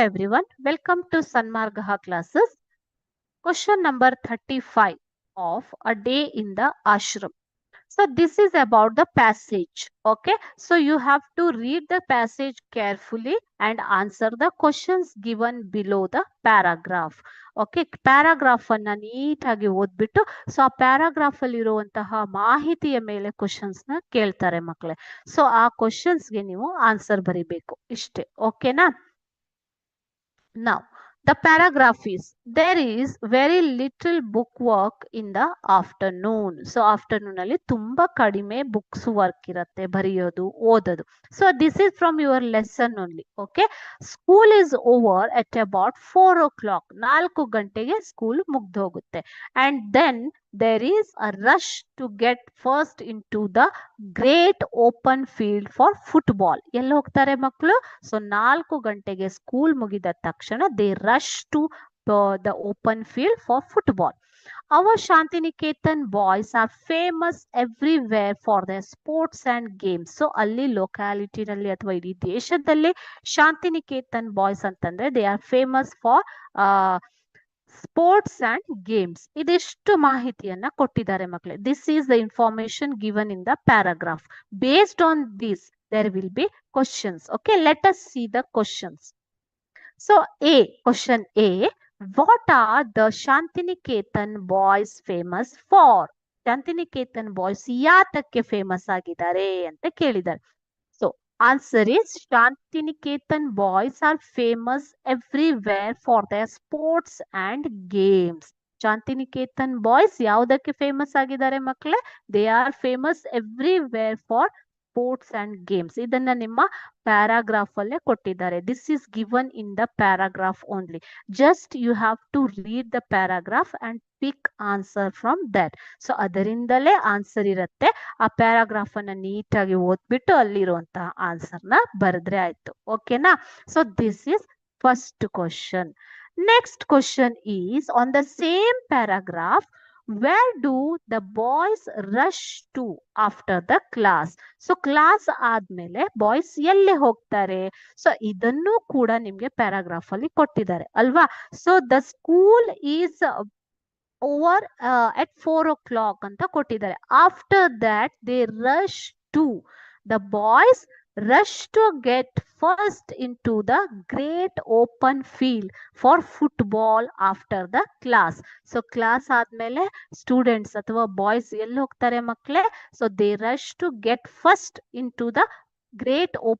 everyone, welcome to Sanmargaha classes. Question number 35 of A Day in the Ashram. So, this is about the passage. Okay, so you have to read the passage carefully and answer the questions given below the paragraph. Okay paragraph ಅನ್ನ ನೀಟಾಗಿ ಓದ್ಬಿಟ್ಟು so ಆ paragraph ಅಲ್ಲಿ ಇರುವಂತಹ ಮಾಹಿತಿಯ ಮೇಲೆ questions ನ ಕೇಳ್ತಾರೆ ಮಕ್ಕಳೇ. ಸೊ ಆ ಕ್ವಶನ್ಸ್ಗೆ ನೀವು ಆನ್ಸರ್ ಬರಿಬೇಕು ಇಷ್ಟೇ. ಓಕೆನಾ? Now, the paragraph is there is very little book work in the afternoon. So, afternoon ಅಲ್ಲಿ ತುಂಬಾ ಕಡಿಮೆ books work ಇರತ್ತೆ ಬರೆಯೋದು ಓದೋದು. So, this is from your lesson only. Okay. School is over at about 4 o'clock. 4 ಗಂಟೆಗೆ school ಮುಗ್ದೋಗುತ್ತೆ. And then there is a rush to get first into the great open field for football. ಎಲ್ಲಿ ಹೋಗ್ತಾರೆ ಮಕ್ಕಳು? So 4 ಗಂಟೆಗೆ school ಮುಗಿದ ತಕ್ಷಣ they rush to the open field for football. Our Shantiniketan boys are famous everywhere for their sports and games. So ಅಲ್ಲಿ ಲೊಕ್ಯಾಲಿಟಿನಲ್ಲಿ ಅಥವಾ ಇಡೀ ದೇಶದಲ್ಲಿ ಶಾಂತಿನಿಕೇತನ್ ಬಾಯ್ಸ್ ಅಂತಂದ್ರೆ they are famous for sports and games. ಇದಿಷ್ಟು ಮಾಹಿತಿಯನ್ನ ಕೊಟ್ಟಿದ್ದಾರೆ ಮಕ್ಕಳೇ. This is the information given in the paragraph. Based on this there will be questions. Okay, let us see the questions. So question A, what are the Shantiniketan boys famous for? Shantiniketan boys ಯಾತಕ್ಕೆ famous ಆಗಿದ್ದಾರೆ ಅಂತ ಕೇಳಿದ್ದಾರೆ. So answer is Shantiniketan boys are famous everywhere for their sports and games. Shantiniketan boys ಯಾವುದಕ್ಕೆ famous ಆಗಿದ್ದಾರೆ ಮಕ್ಕಳೇ? They are famous everywhere for sports and games. ಇದನ್ನ ನಿಮ್ಮ paragraph ಅಲ್ಲೇ ಕೊಟ್ಟಿದ್ದಾರೆ. This is given in the paragraph only. Just you have to read the paragraph and pick answer from that. So ಅದರಿಂದಲೇ answer ಇರುತ್ತೆ. ಆ paragraph ಅನ್ನ ನೀಟಾಗಿ ಓದ್ಬಿಟ್ಟು ಅಲ್ಲಿರುವಂತಹ ಆನ್ಸರ್ ನ ಬರೆದ್ರೆ ಆಯ್ತು. ಓಕೆನಾ? So this is first question. Next question is on the same paragraph, where do the boys rush to after the class? So class ಆದ್ಮೇಲೆ ಬಾಯ್ಸ್ ಎಲ್ಲಿ ಹೋಗ್ತಾರೆ? ಸೊ ಇದನ್ನು ಕೂಡ ನಿಮ್ಗೆ ಪ್ಯಾರಾಗ್ರಾಫ್ ಅಲ್ಲಿ ಕೊಟ್ಟಿದ್ದಾರೆ ಅಲ್ವಾ? So the school is over at 4 o'clock ಅಂತ ಕೊಟ್ಟಿದ್ದಾರೆ. After that they rush to the boys rush to get first into the great open field for football after the class. So class ಆದ್ಮೇಲೆ students ಅಥವಾ boys ಎಲ್ಲಿ ಹೋಗ್ತಾರೆ ಮಕ್ಕಳೇ? So they rush to get first into the great open